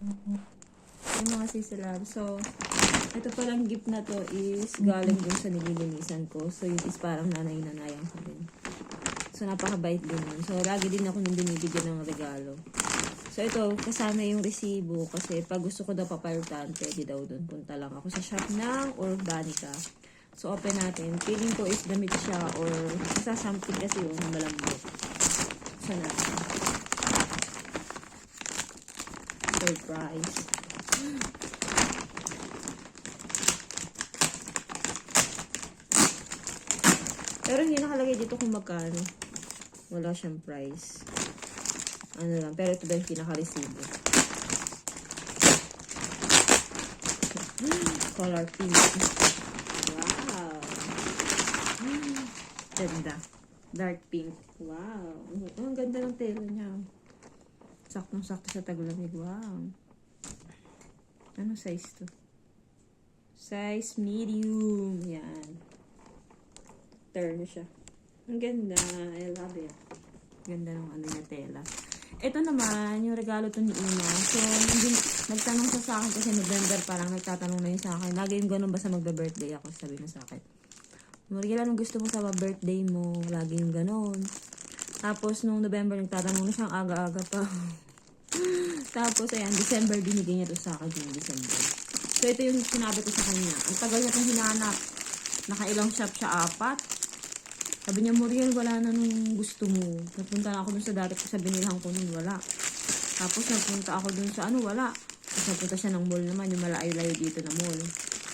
Yung mga sisilab. So, ito palang gift na to is galing dun sa nililinisan ko. So, yun is parang nanay-nanayang ko din. So, napakabait din yun. So, lagi din ako nung binibigyan ng regalo. So, ito, kasama yung resibo. Kasi, pag gusto ko daw papalitan, pwede daw dun. Punta lang ako sa shop ng Organica. So, open natin. Feeling ko is damit siya or basta something kasi yung malambot. So, natin. Surprise. Pero hindi nakalagay dito kung magkano. Wala siyang price. Ano lang. Pero ito daw yung pinaka-resibo. Color pink. Wow. Ganda. Dark pink. Wow. Oh, ang ganda ng tela niya. Saktong-sakto sa taglamig. Wow. Ano size to? Size medium. Yan. Turn siya. Ang ganda. I love it. Ganda ng ano niya tela. Ito naman, yung regalo to ni Ina. So, nagtanong siya sa akin kasi November parang nagtatanong na yun sa akin. Lagi yung ganun basta magbe-birthday ako, sabi na sa akin. Maria, anong gusto mo sa birthday mo? Lagi yung ganun. Tapos, nung November, nagtatanong na siyang aga-aga pa. Tapos, ayan, December, binigay niya to sa akin yung December. So, ito yung sinabi ko sa kanya. Ang tagal niya itong hinanap. Nakailang shop siya, 4. Sabi niya, Muriel, wala na nung gusto mo. Napunta na ako dun sa dati ko sa binilhan ko nun, wala. Tapos napunta ako dun sa wala. Tapos napunta siya ng mall naman, yung malayo-layo dito na mall.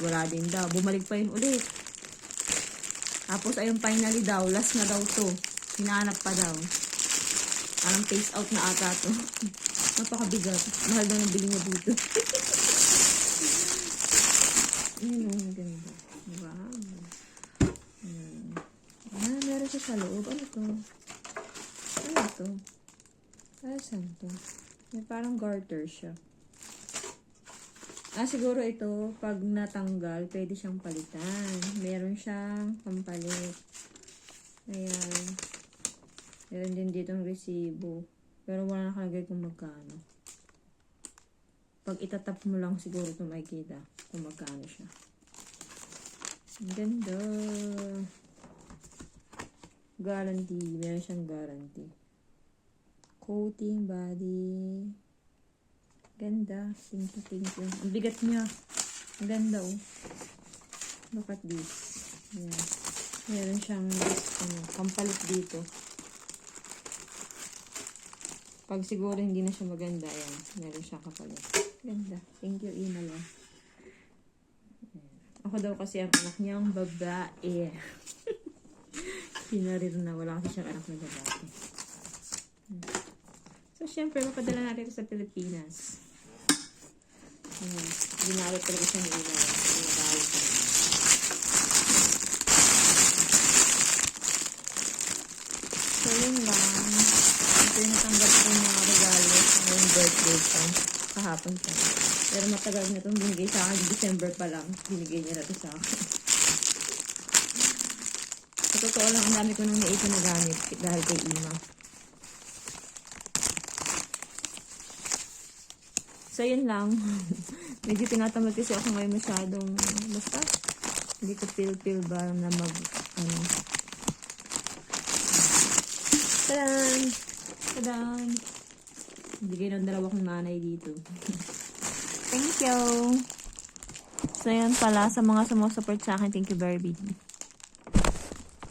Wala din daw. Bumalik pa yun ulit. Tapos ayun, finally daw, last na daw to. Hinahanap pa daw. Parang face out na ata to. Napakabigat. Mahal daw ng bili niya dito. Yun, ang ganda. Wow. Meron siya sa loob. Ano to? Ano to? Saan to? May parang garter siya. Siguro ito, pag natanggal, pwede siyang palitan. Meron siyang pampalit. Ayan. Meron din dito ang resibo. Pero wala nakalagay kung magkano. Pag itatap mo lang siguro ito makikita kung magkano siya. Ang ganda. Guarantee. Meron siyang guarantee. Coating, body. Ganda. Thank you, thank you. Ang bigat niya. Ang ganda, oh. Look at this. Ayan. Meron siyang pampalit dito. Pag siguro hindi na siya maganda, ayan. Meron siyang kapalit. Ganda. Thank you, Ina lang. Ako daw kasi ang anak niyang babae. Pinarir na. Wala kasi siyang anak na babae. So, syempre, mapadala natin ito sa Pilipinas. Ginawit talaga siya ni Ina. Ginawit siya. So, yun lang. Ito yung natanggap ko ng mga regalo ngayong birthday ko. Kahapon pa. Pero matagal na itong binigay sa akin. December pa lang. Binigay niya na ito sa akin. Sa totoo lang, ang dami ko nung naipon na gamit dahil kay Ima. So, yun lang. Medyo tinatamad kasi ako ngayon masyadong basta. Hindi ko feel ba na Tadan! Tadan! Bigay ng dalawa kong nanay dito. Thank you! So, yan pala sa mga sumusupport sa akin. Thank you very much.